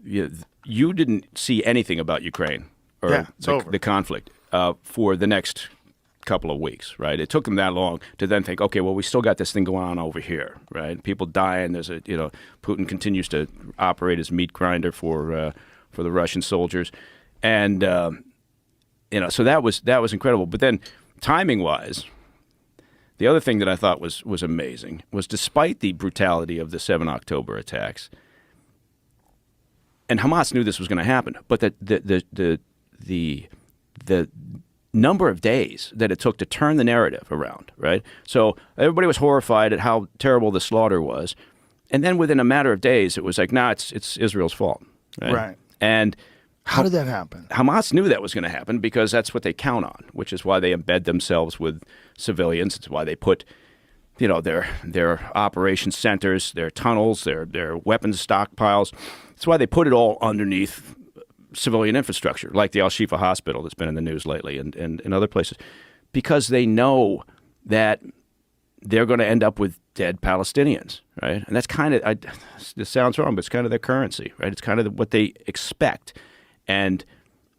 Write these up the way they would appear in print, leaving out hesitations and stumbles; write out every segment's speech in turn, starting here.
you didn't see anything about Ukraine or the conflict for the next couple of weeks, right? It took them that long to then think, okay, well, we still got this thing going on over here, right? People dying. There's Putin continues to operate as meat grinder for the Russian soldiers, and so that was incredible. But then, timing-wise, the other thing that I thought was amazing was, despite the brutality of the 7 October attacks, and Hamas knew this was going to happen, but the number of days that it took to turn the narrative around, right? So everybody was horrified at how terrible the slaughter was, and then within a matter of days, it was like, nah, it's Israel's fault, right? And how did that happen? Hamas knew that was going to happen because that's what they count on, which is why they embed themselves with civilians. It's why they put, their operation centers, their tunnels, their weapons stockpiles. It's why they put it all underneath civilian infrastructure, like the Al-Shifa hospital that's been in the news lately and in other places, because they know that they're going to end up with dead Palestinians, right? And that's kind of, this sounds wrong, but it's kind of their currency, right? It's kind of what they expect. And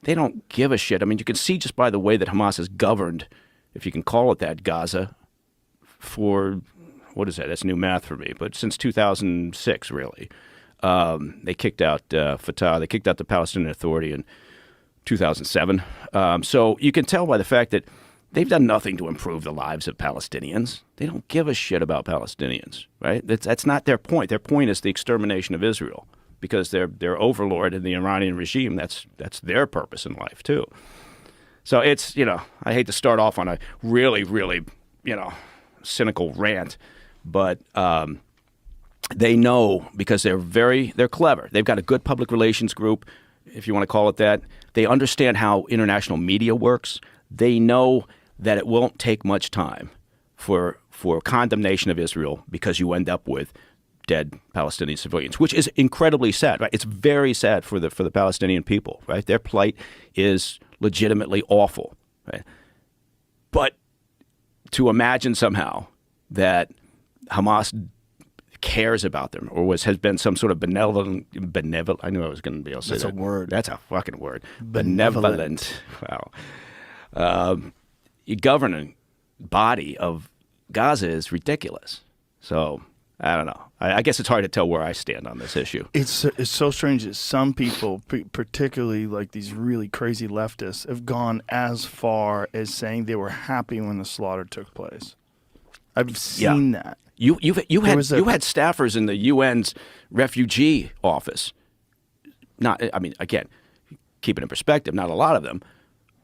they don't give a shit. I mean, you can see just by the way that Hamas has governed, if you can call it that, Gaza for, what is that? That's new math for me, but since 2006, really. They kicked out Fatah. They kicked out the Palestinian Authority in 2007. So you can tell by the fact that they've done nothing to improve the lives of Palestinians. They don't give a shit about Palestinians, right? That's not their point. Their point is the extermination of Israel, because their overlord in the Iranian regime, that's their purpose in life too. So it's, I hate to start off on a really, really, cynical rant, but they know, because they're clever. They've got a good public relations group, if you want to call it that. They understand how international media works. They know that it won't take much time for condemnation of Israel, because you end up with dead Palestinian civilians, which is incredibly sad, right? It's very sad for the Palestinian people, right? Their plight is legitimately awful, right? But to imagine somehow that Hamas cares about them, or has been some sort of benevolent. I knew I was going to be able to say that. That's a word. That's a fucking word. Benevolent. Wow. Governing body of Gaza is ridiculous. So I don't know. I guess it's hard to tell where I stand on this issue. It's so strange that some people, particularly like these really crazy leftists, have gone as far as saying they were happy when the slaughter took place. I've seen that. You had staffers in the UN's refugee office. Again, keep it in perspective, not a lot of them.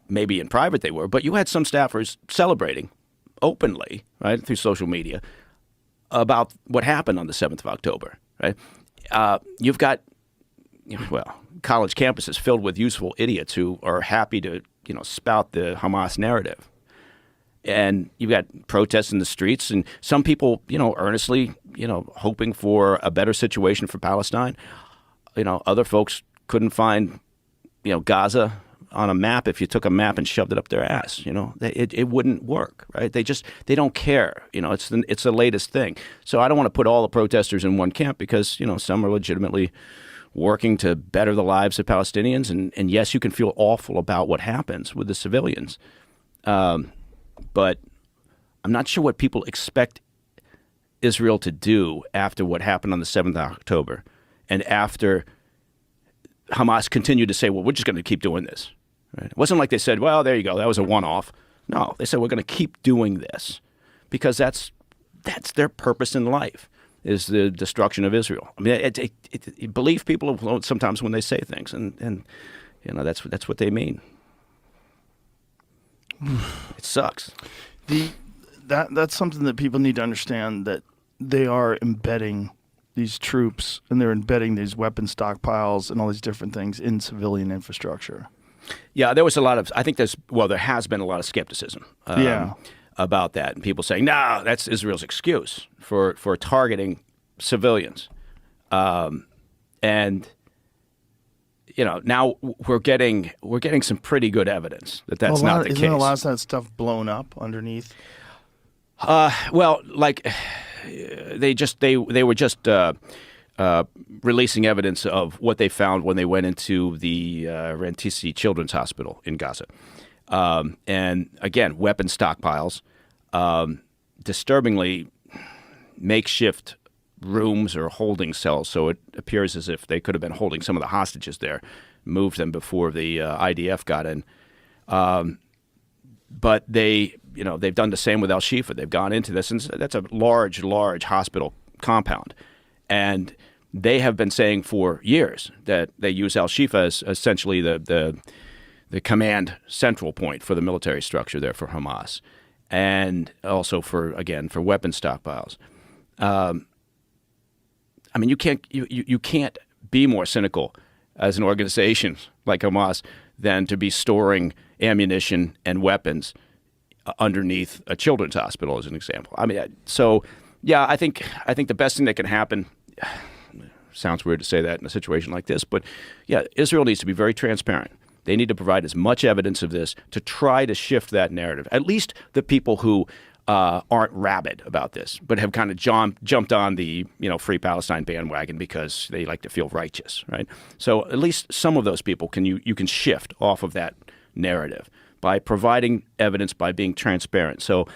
Maybe in private they were, but you had some staffers celebrating openly, right, through social media, about what happened on the 7th of October, right? You've got, college campuses filled with useful idiots who are happy to, spout the Hamas narrative. And you've got protests in the streets, and some people, earnestly, hoping for a better situation for Palestine. Other folks couldn't find, Gaza on a map. If you took a map and shoved it up their ass, it wouldn't work, right? They don't care. It's the latest thing. So I don't want to put all the protesters in one camp, because, some are legitimately working to better the lives of Palestinians. And yes, you can feel awful about what happens with the civilians. But I'm not sure what people expect Israel to do after what happened on the 7th of October, and after Hamas continued to say, well, we're just going to keep doing this. Right? It wasn't like they said, well, there you go, that was a one-off. No, they said, we're going to keep doing this, because that's their purpose in life, is the destruction of Israel. I mean, believe people sometimes when they say things, and that's what they mean. It sucks. That's something that people need to understand, that they are embedding these troops, and they're embedding these weapon stockpiles and all these different things in civilian infrastructure. Yeah, there was a lot of, there has been a lot of skepticism about that. And people saying, no, that's Israel's excuse for targeting civilians. And now we're getting some pretty good evidence that that's not the case. Isn't a lot of that stuff blown up underneath? They were just releasing evidence of what they found when they went into the Rantisi Children's Hospital in Gaza. And again, weapon stockpiles, disturbingly makeshift rooms or holding cells. So it appears as if they could have been holding some of the hostages there, moved them before the IDF got in. But they've done the same with Al-Shifa. They've gone into this, and that's a large, large hospital compound. And they have been saying for years that they use Al-Shifa as essentially the command central point for the military structure there for Hamas, and also for weapon stockpiles. I mean, you can't be more cynical as an organization like Hamas than to be storing ammunition and weapons underneath a children's hospital, as an example. I mean, so yeah, I think the best thing that can happen. Sounds weird to say that in a situation like this, but yeah, Israel needs to be very transparent. They need to provide as much evidence of this to try to shift that narrative. At least the people who aren't rabid about this, but have kind of jumped on the Free Palestine bandwagon because they like to feel righteous, right? So at least some of those people you can shift off of that narrative by providing evidence, by being transparent. So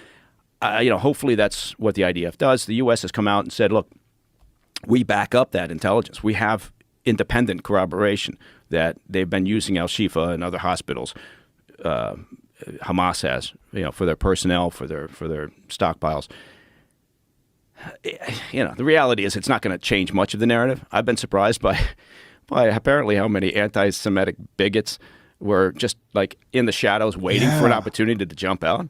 hopefully that's what the IDF does. The U.S. has come out and said, look, we back up that intelligence. We have independent corroboration that they've been using Al-Shifa and other hospitals. Hamas has, for their personnel, for their stockpiles. The reality is it's not going to change much of the narrative. I've been surprised by apparently how many anti-Semitic bigots were just like in the shadows waiting for an opportunity to jump out.